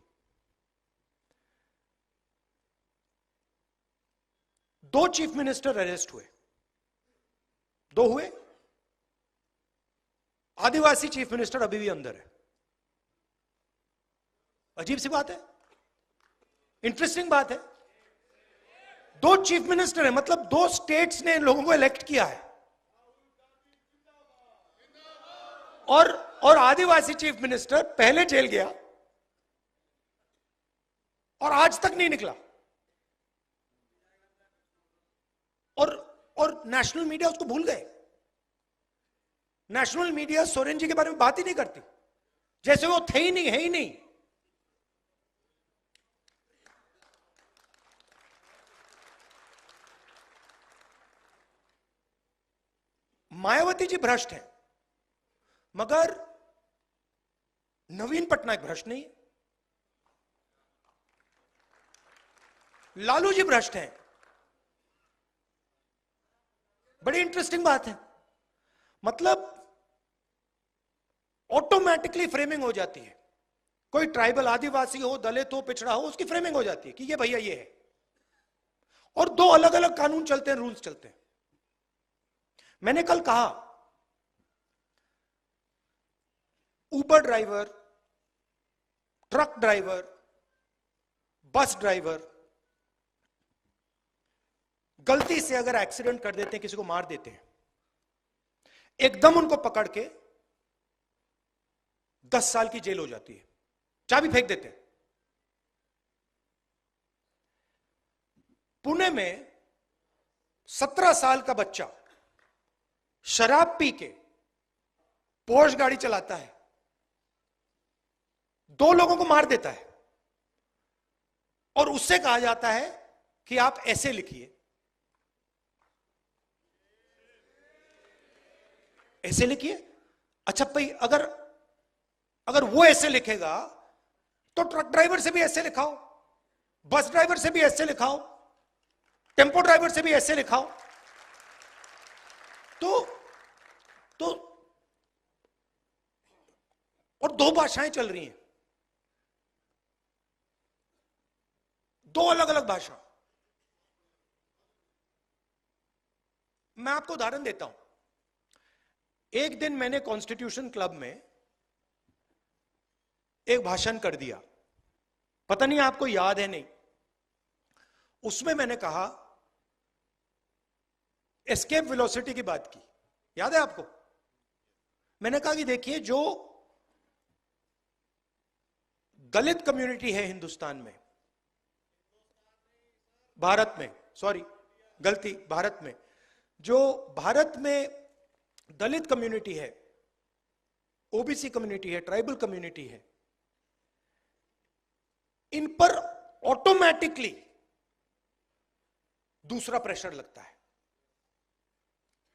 2 चीफ मिनिस्टर अरेस्ट हुए, 2 हुए। आदिवासी चीफ मिनिस्टर अभी भी अंदर है। अजीब सी बात है, इंटरेस्टिंग बात है। 2 चीफ मिनिस्टर है, मतलब 2 स्टेट्स ने इन लोगों को इलेक्ट किया है, और आदिवासी चीफ मिनिस्टर पहले जेल गया और आज तक नहीं निकला, और नेशनल मीडिया उसको भूल गए। नेशनल मीडिया सोरेन जी के बारे में बात ही नहीं करती, जैसे वो थे ही नहीं, है ही नहीं। मायावती जी भ्रष्ट हैं, मगर नवीन पटनायक भ्रष्ट नहीं है। लालू जी भ्रष्ट हैं। बड़ी इंटरेस्टिंग बात है, मतलब ऑटोमेटिकली फ्रेमिंग हो जाती है। कोई ट्राइबल, आदिवासी हो, दलित हो, पिछड़ा हो, उसकी फ्रेमिंग हो जाती है कि ये भैया ये है, और 2 अलग अलग कानून चलते हैं, रूल्स चलते हैं। मैंने कल कहा, Uber driver, truck driver, bus driver गलती से अगर एक्सीडेंट कर देते हैं, किसी को मार देते हैं, एकदम उनको पकड़ के 10 साल की जेल हो जाती है, चाबी फेंक देते हैं। पुणे में 17 साल का बच्चा शराब पी के पोर्श गाड़ी चलाता है, 2 लोगों को मार देता है, और उससे कहा जाता है कि आप ऐसे लिखिए, ऐसे लिखिए। अच्छा भाई, अगर वो ऐसे लिखेगा तो ट्रक ड्राइवर से भी ऐसे लिखाओ, बस ड्राइवर से भी ऐसे लिखाओ, टेम्पो ड्राइवर से भी ऐसे लिखाओ। तो और 2 भाषाएं चल रही हैं, 2 अलग अलग भाषा। मैं आपको उदाहरण देता हूं। एक दिन मैंने कॉन्स्टिट्यूशन क्लब में एक भाषण कर दिया, पता नहीं आपको याद है नहीं। उसमें मैंने कहा, एस्केप वेलोसिटी की बात की, याद है आपको? मैंने कहा कि देखिए, जो दलित कम्युनिटी है हिंदुस्तान में, भारत में, सॉरी गलती, भारत में, जो भारत में दलित कम्युनिटी है, ओबीसी कम्युनिटी है, ट्राइबल कम्युनिटी है, इन पर ऑटोमेटिकली दूसरा प्रेशर लगता है,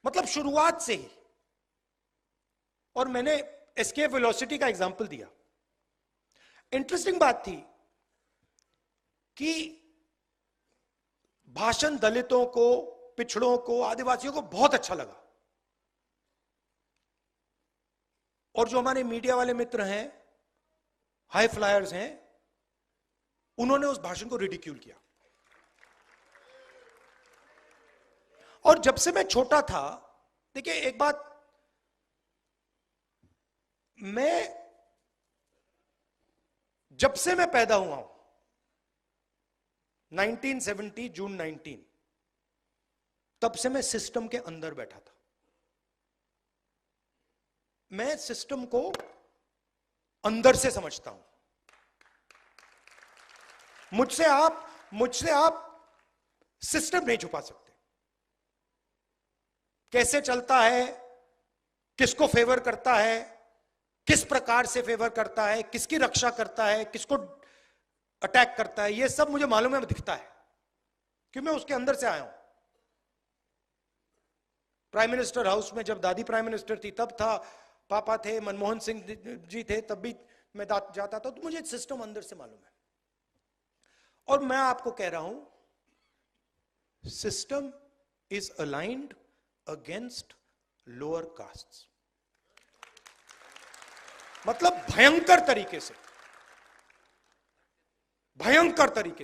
मतलब शुरुआत से ही। और मैंने एस्केप वेलोसिटी का एग्जांपल दिया। इंटरेस्टिंग बात थी कि भाषण दलितों को, पिछड़ों को, आदिवासियों को बहुत अच्छा लगा, और जो हमारे मीडिया वाले मित्र हैं, हाई फ्लायर्स हैं, उन्होंने उस भाषण को रिडिक्यूल किया। और जब से मैं छोटा था, देखिए एक बात, जब से मैं पैदा हुआ हूं, 1970 जून 19, तब से मैं सिस्टम के अंदर बैठा था। मैं सिस्टम को अंदर से समझता हूं। मुझसे आप सिस्टम नहीं छुपा सकते। कैसे चलता है, किसको फेवर करता है, किस प्रकार से फेवर करता है, किसकी रक्षा करता है, किसको अटैक करता है, यह सब मुझे मालूम है, दिखता है, क्योंकि मैं उसके अंदर से आया हूं। प्राइम मिनिस्टर हाउस में जब दादी प्राइम मिनिस्टर थी तब था, पापा थे, मनमोहन सिंह जी थे, तब भी मैं जाता था, तो मुझे सिस्टम अंदर से मालूम है। और मैं आपको कह रहा हूं, system is aligned against lower castes, मतलब भयंकर तरीके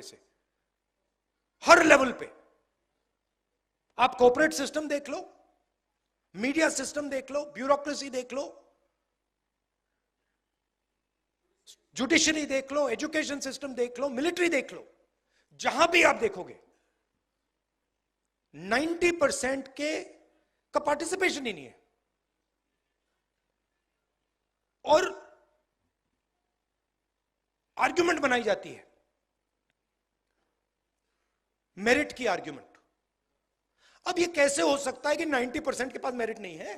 से, हर लेवल पे। आप कॉर्पोरेट सिस्टम देख लो, मीडिया सिस्टम देख लो, ब्यूरोक्रेसी देख लो, जुडिशरी देख लो, एजुकेशन सिस्टम देख लो, मिलिट्री देख लो, जहां भी आप देखोगे 90% का पार्टिसिपेशन ही नहीं है। और आर्ग्यूमेंट बनाई जाती है, मेरिट की आर्ग्यूमेंट। अब ये कैसे हो सकता है कि 90% के पास मेरिट नहीं है?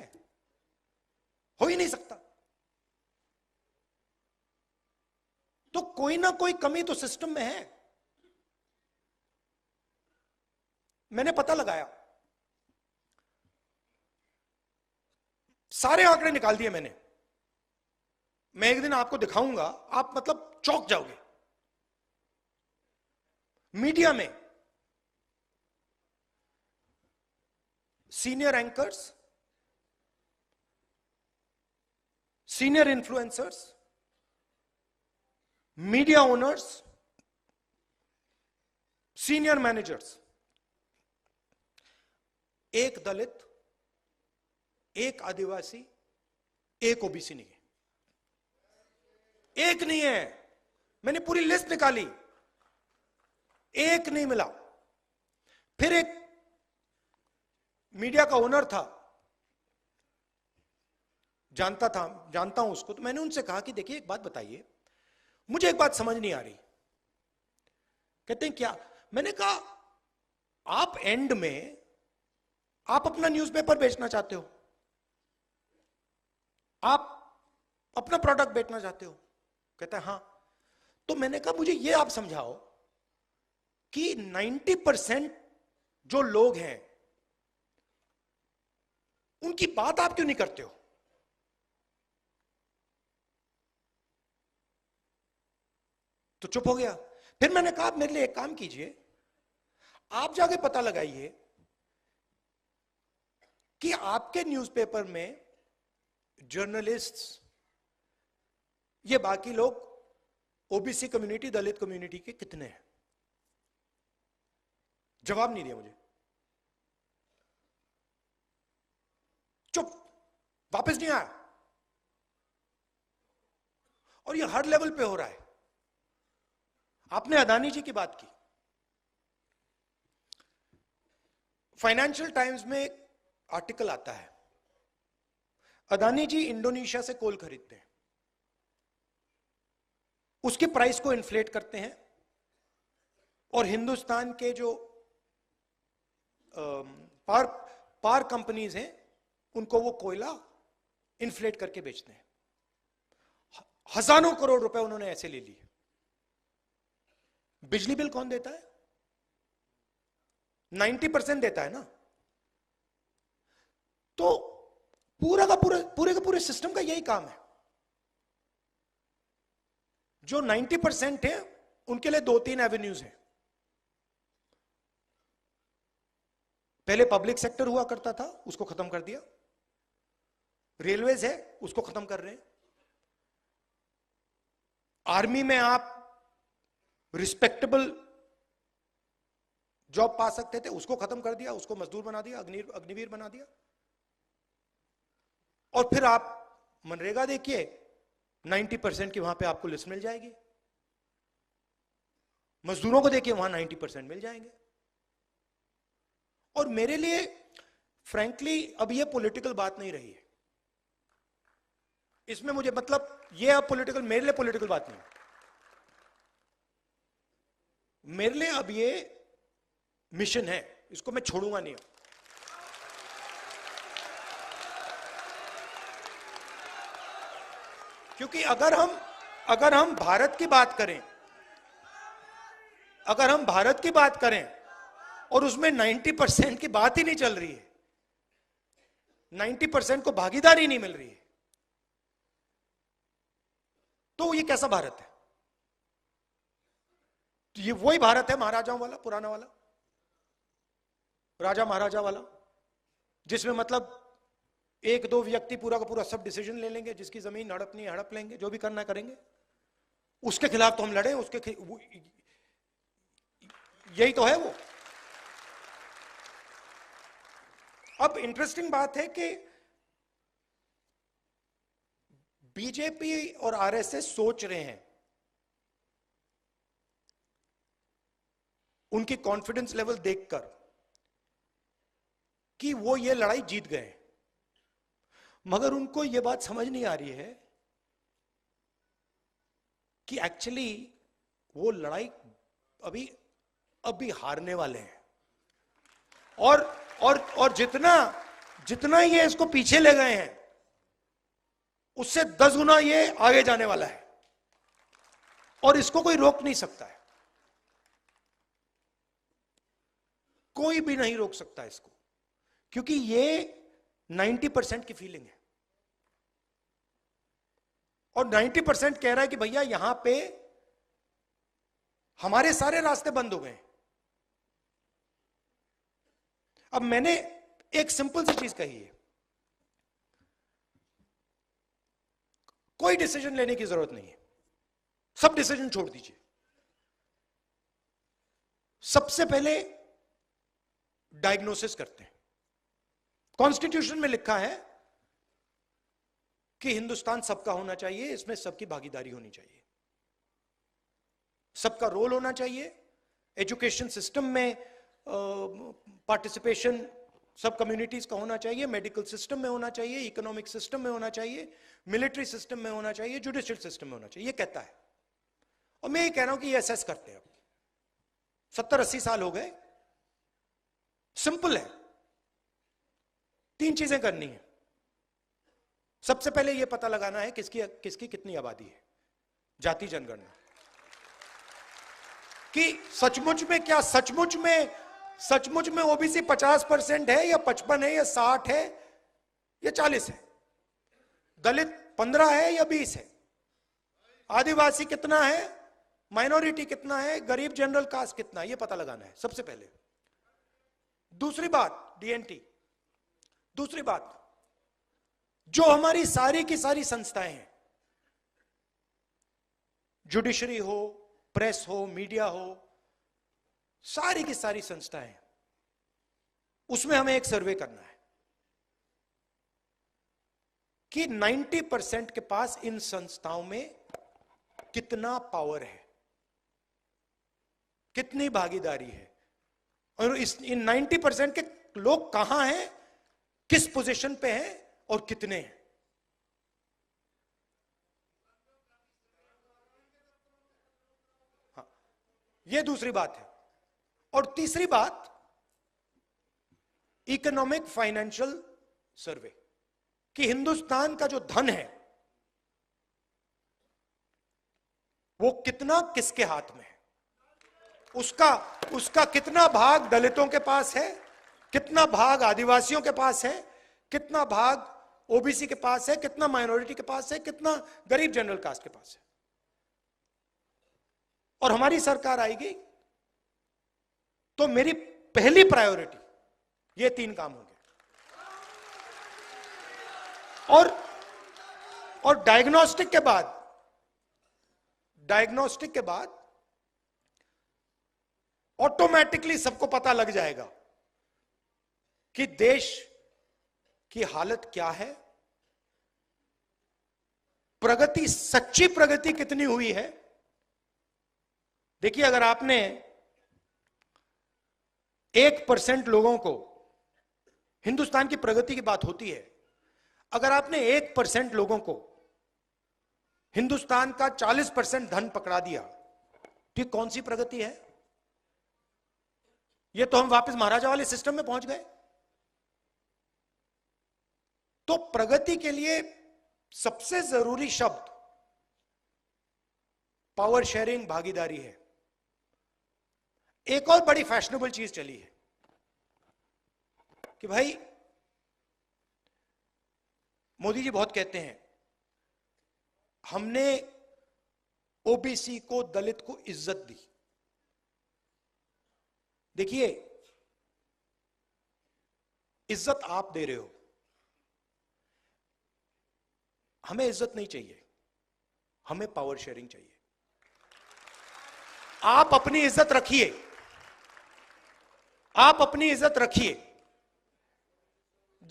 हो ही नहीं सकता। तो कोई ना कोई कमी तो सिस्टम में है। मैंने पता लगाया, सारे आंकड़े निकाल दिए मैंने। मैं एक दिन आपको दिखाऊंगा, आप मतलब चौंक जाओगे। मीडिया में senior anchors, senior influencers, media owners, senior managers, एक दलित, एक आदिवासी, एक ओबीसी नहीं है। एक नहीं है। मैंने पूरी लिस्ट निकाली, एक नहीं मिला। फिर एक मीडिया का ओनर था, जानता हूं उसको, तो मैंने उनसे कहा कि देखिए एक बात बताइए, मुझे एक बात समझ नहीं आ रही। कहते हैं क्या? मैंने कहा आप एंड में आप अपना न्यूज़पेपर बेचना चाहते हो, आप अपना प्रोडक्ट बेचना चाहते हो? कहता है हाँ। तो मैंने कहा मुझे ये आप समझाओ कि 90% जो लोग हैं उनकी बात आप क्यों नहीं करते हो? तो चुप हो गया। फिर मैंने कहा मेरे लिए एक काम कीजिए, आप जाके पता लगाइए कि आपके न्यूज़पेपर में जर्नलिस्ट्स, ये बाकी लोग ओबीसी कम्युनिटी, दलित कम्युनिटी के कितने हैं? जवाब नहीं दिया मुझे, चुप, वापस नहीं आया। और ये हर लेवल पे हो रहा है। आपने अदानी जी की बात की। फाइनेंशियल टाइम्स में एक आर्टिकल आता है, अदानी जी इंडोनेशिया से कोल खरीदते हैं, उसके प्राइस को इन्फ्लेट करते हैं और हिंदुस्तान के जो पावर कंपनीज हैं उनको वो कोयला इन्फ्लेट करके बेचते हैं। हजारों करोड़ रुपए उन्होंने ऐसे ले लिए। बिजली बिल कौन देता है? 90% देता है ना। तो पूरे का पूरे सिस्टम का यही काम है। जो 90% है उनके लिए 2-3 एवेन्यूज हैं। पहले पब्लिक सेक्टर हुआ करता था, उसको खत्म कर दिया। रेलवेज है, उसको खत्म कर रहे हैं। आर्मी में आप रिस्पेक्टेबल जॉब पा सकते थे, उसको खत्म कर दिया, उसको मजदूर बना दिया, अग्निवीर बना दिया। और फिर आप मनरेगा देखिए, 90% की वहां पे आपको लिस्ट मिल जाएगी। मजदूरों को देखिए, वहां 90% मिल जाएंगे। और मेरे लिए फ्रैंकली अब ये पॉलिटिकल बात नहीं रही है। इसमें मुझे मतलब ये अब पॉलिटिकल, मेरे लिए पॉलिटिकल बात नहीं। मेरे लिए अब ये मिशन है, इसको मैं छोड़ूंगा नहीं। क्योंकि अगर हम भारत की बात करें, अगर हम भारत की बात करें और उसमें 90% की बात ही नहीं चल रही है, 90% को भागीदारी नहीं मिल रही है, तो ये कैसा भारत है? तो ये वही भारत है महाराजाओं वाला, पुराना वाला, राजा महाराजा वाला, जिसमें मतलब 1-2 व्यक्ति पूरा का पूरा सब डिसीजन ले लेंगे, जिसकी जमीन हड़पनी है हड़प लेंगे, जो भी करना करेंगे, उसके खिलाफ तो हम लड़े, यही तो है वो। अब इंटरेस्टिंग बात है कि बीजेपी और आरएसएस सोच रहे हैं उनकी कॉन्फिडेंस लेवल देखकर कि वो ये लड़ाई जीत गए, मगर उनको ये बात समझ नहीं आ रही है कि एक्चुअली वो लड़ाई अभी हारने वाले हैं। और जितना ये इसको पीछे ले गए हैं उससे 10 गुना ये आगे जाने वाला है, और इसको कोई रोक नहीं सकता है, कोई भी नहीं रोक सकता इसको, क्योंकि ये 90% की फीलिंग है। और 90% कह रहा है कि भैया यहां पे हमारे सारे रास्ते बंद हो गए। अब मैंने एक सिंपल सी चीज कही है, कोई डिसीजन लेने की जरूरत नहीं है, सब डिसीजन छोड़ दीजिए। सबसे पहले डायग्नोसिस करते हैं। कॉन्स्टिट्यूशन में लिखा है कि हिंदुस्तान सबका होना चाहिए, इसमें सबकी भागीदारी होनी चाहिए, सबका रोल होना चाहिए। एजुकेशन सिस्टम में पार्टिसिपेशन सब कम्युनिटीज का होना चाहिए, मेडिकल सिस्टम में होना चाहिए, इकोनॉमिक सिस्टम में होना चाहिए, मिलिट्री सिस्टम में होना चाहिए, जुडिशियल सिस्टम में होना चाहिए, ये कहता है। और मैं ये कह रहा हूं कि ये असेस करते हैं। अब 70-80 साल हो गए, सिंपल है, 3 चीजें करनी है। सबसे पहले यह पता लगाना है किसकी कितनी आबादी है, जाति जनगणना, कि सचमुच में ओबीसी 50% है या 55 है या 60 है या 40 है, दलित 15 है या 20 है, आदिवासी कितना है, माइनॉरिटी कितना है, गरीब जनरल कास्ट कितना है, यह पता लगाना है सबसे पहले। दूसरी बात डीएनटी। दूसरी बात, जो हमारी सारी की सारी संस्थाएं हैं, जुडिशरी हो, प्रेस हो, मीडिया हो, सारी की सारी संस्थाएं, उसमें हमें एक सर्वे करना है कि 90% के पास इन संस्थाओं में कितना पावर है, कितनी भागीदारी है, और इन 90% के लोग कहां हैं, किस पोजीशन पे हैं और कितने हैं। हाँ, यह दूसरी बात है। और तीसरी बात, इकोनॉमिक फाइनेंशियल सर्वे, कि हिंदुस्तान का जो धन है वो कितना किसके हाथ में है, उसका कितना भाग दलितों के पास है, कितना भाग आदिवासियों के पास है, कितना भाग ओबीसी के पास है, कितना माइनॉरिटी के पास है, कितना गरीब जनरल कास्ट के पास है। और हमारी सरकार आएगी तो मेरी पहली प्रायोरिटी ये 3 काम होंगे। और डायग्नोस्टिक के बाद ऑटोमेटिकली सबको पता लग जाएगा कि देश की हालत क्या है, प्रगति, सच्ची प्रगति कितनी हुई है। देखिए, अगर आपने 1% लोगों को, हिंदुस्तान की प्रगति की बात होती है, अगर आपने 1% लोगों को हिंदुस्तान का 40% धन पकड़ा दिया, तो कौन सी प्रगति है? ये तो हम वापस महाराजा वाले सिस्टम में पहुंच गए। तो प्रगति के लिए सबसे जरूरी शब्द पावर शेयरिंग, भागीदारी है। एक और बड़ी फैशनेबल चीज चली है कि भाई मोदी जी बहुत कहते हैं हमने ओबीसी को, दलित को इज्जत दी। देखिए, इज्जत आप दे रहे हो, हमें इज्जत नहीं चाहिए, हमें पावर शेयरिंग चाहिए। आप अपनी इज्जत रखिए, आप अपनी इज्जत रखिए।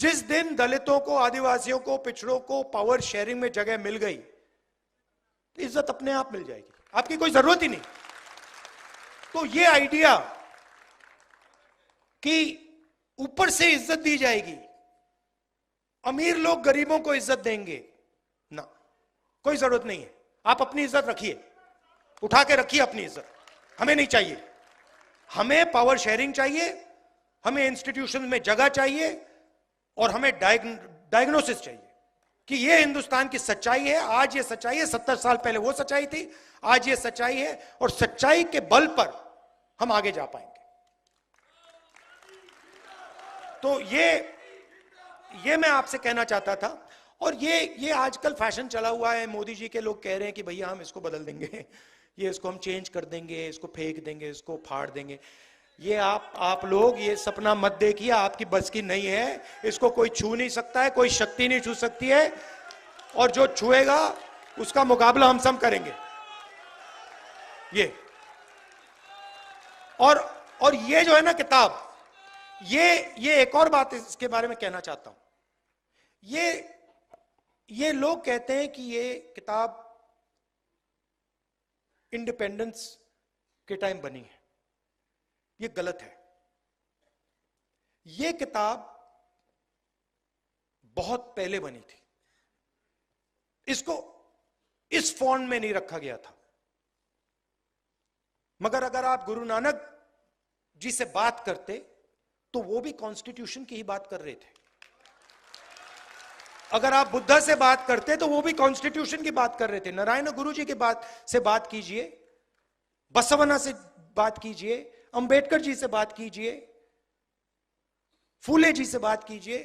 जिस दिन दलितों को, आदिवासियों को, पिछड़ों को पावर शेयरिंग में जगह मिल गई, तो इज्जत अपने आप मिल जाएगी, आपकी कोई जरूरत ही नहीं। तो ये आइडिया कि ऊपर से इज्जत दी जाएगी, अमीर लोग गरीबों को इज्जत देंगे, ना, कोई जरूरत नहीं है। आप अपनी इज्जत रखिए, उठा के रखिए अपनी इज्जत, हमें नहीं चाहिए। हमें पावर शेयरिंग चाहिए, हमें इंस्टीट्यूशन में जगह चाहिए, और हमें डायग्नोसिस चाहिए कि ये हिंदुस्तान की सच्चाई है। आज ये सच्चाई है, 70 साल पहले वो सच्चाई थी, आज ये सच्चाई है, और सच्चाई के बल पर हम आगे जा पाएंगे। तो ये मैं आपसे कहना चाहता था। और ये आजकल फैशन चला हुआ है, मोदी जी के लोग कह रहे हैं कि भैया हम इसको बदल देंगे, ये इसको हम चेंज कर देंगे, इसको फेंक देंगे, इसको फाड़ देंगे। ये आप लोग ये सपना मत देखिए, आपकी बस की नहीं है, इसको कोई छू नहीं सकता है, कोई शक्ति नहीं छू सकती है, और जो छुएगा उसका मुकाबला हम सब करेंगे। ये और ये जो है ना किताब, ये एक और बात इसके बारे में कहना चाहता हूं। ये लोग कहते हैं कि ये किताब इंडिपेंडेंस के टाइम बनी है, ये गलत है। ये किताब बहुत पहले बनी थी, इसको इस फॉन्ट में नहीं रखा गया था। मगर अगर आप गुरु नानक जी से बात करते तो वो भी कॉन्स्टिट्यूशन की ही बात कर रहे थे। अगर आप बुद्धा से बात करते तो वो भी कॉन्स्टिट्यूशन की बात कर रहे थे। नारायण गुरु जी की बात कीजिए, बसवना से बात कीजिए, अंबेडकर जी से बात कीजिए, फूले जी से बात कीजिए,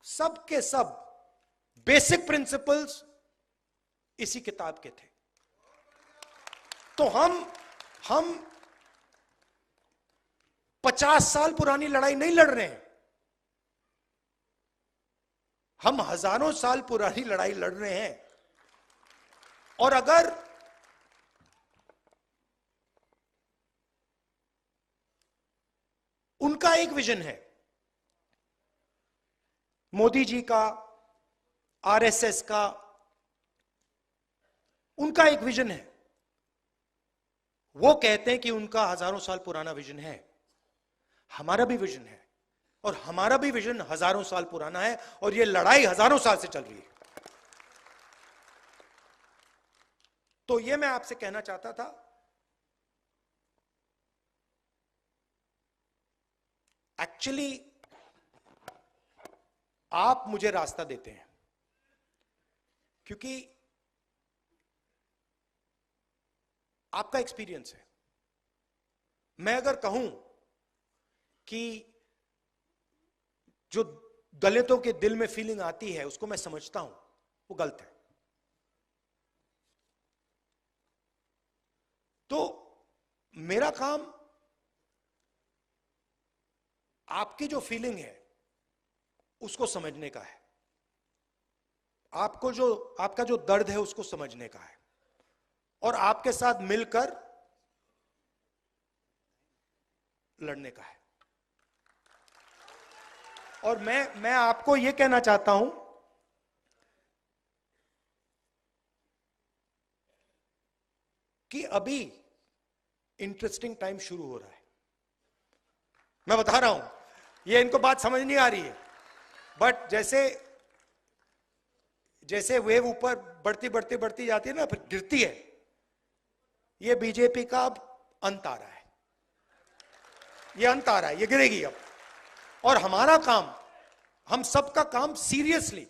सब के सब बेसिक प्रिंसिपल्स इसी किताब के थे। तो हम 50 साल पुरानी लड़ाई नहीं लड़ रहे हैं, हम हजारों साल पुरानी लड़ाई लड़ रहे हैं। और अगर उनका एक विजन है, मोदी जी का, आरएसएस का, उनका एक विजन है, वो कहते हैं कि उनका हजारों साल पुराना विजन है, हमारा भी विजन है, और हमारा भी विजन हजारों साल पुराना है, और ये लड़ाई हजारों साल से चल रही है। तो ये मैं आपसे कहना चाहता था। एक्चुअली आप मुझे रास्ता देते हैं, क्योंकि आपका एक्सपीरियंस है। मैं अगर कहूं कि जो दलितों के दिल में फीलिंग आती है उसको मैं समझता हूं, वो गलत है। तो मेरा काम आपकी जो फीलिंग है उसको समझने का है, आपका जो दर्द है उसको समझने का है, और आपके साथ मिलकर लड़ने का है। और मैं आपको यह कहना चाहता हूं कि अभी इंटरेस्टिंग टाइम शुरू हो रहा है। मैं बता रहा हूं, ये इनको बात समझ नहीं आ रही है, बट जैसे वेव ऊपर बढ़ती जाती है ना, फिर गिरती है, ये बीजेपी का अब अंत आ रहा है, ये अंत आ रहा है, ये गिरेगी अब। और हमारा काम, हम सबका काम सीरियसली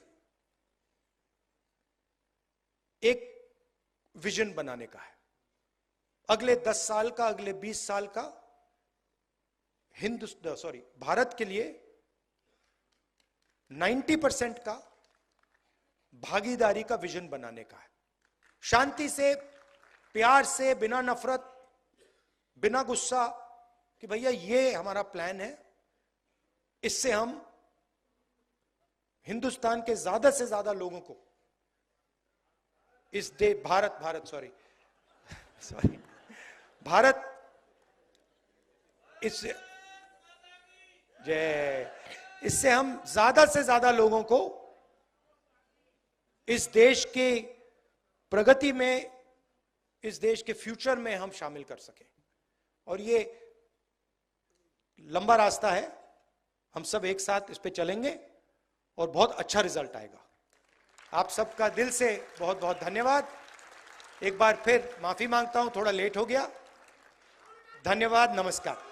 एक विजन बनाने का है, अगले 10 साल का, अगले 20 साल का भारत के लिए 90% का भागीदारी का विजन बनाने का है। शांति से, प्यार से, बिना नफरत, बिना गुस्सा, कि भैया ये हमारा प्लान है, इससे हम हिंदुस्तान के ज्यादा से ज्यादा लोगों को इस इससे हम ज्यादा से ज्यादा लोगों को इस देश के प्रगति में, इस देश के फ्यूचर में हम शामिल कर सकें। और ये लंबा रास्ता है, हम सब एक साथ इस पे चलेंगे और बहुत अच्छा रिजल्ट आएगा। आप सबका दिल से बहुत बहुत धन्यवाद। एक बार फिर माफी मांगता हूं, थोड़ा लेट हो गया। धन्यवाद, नमस्कार।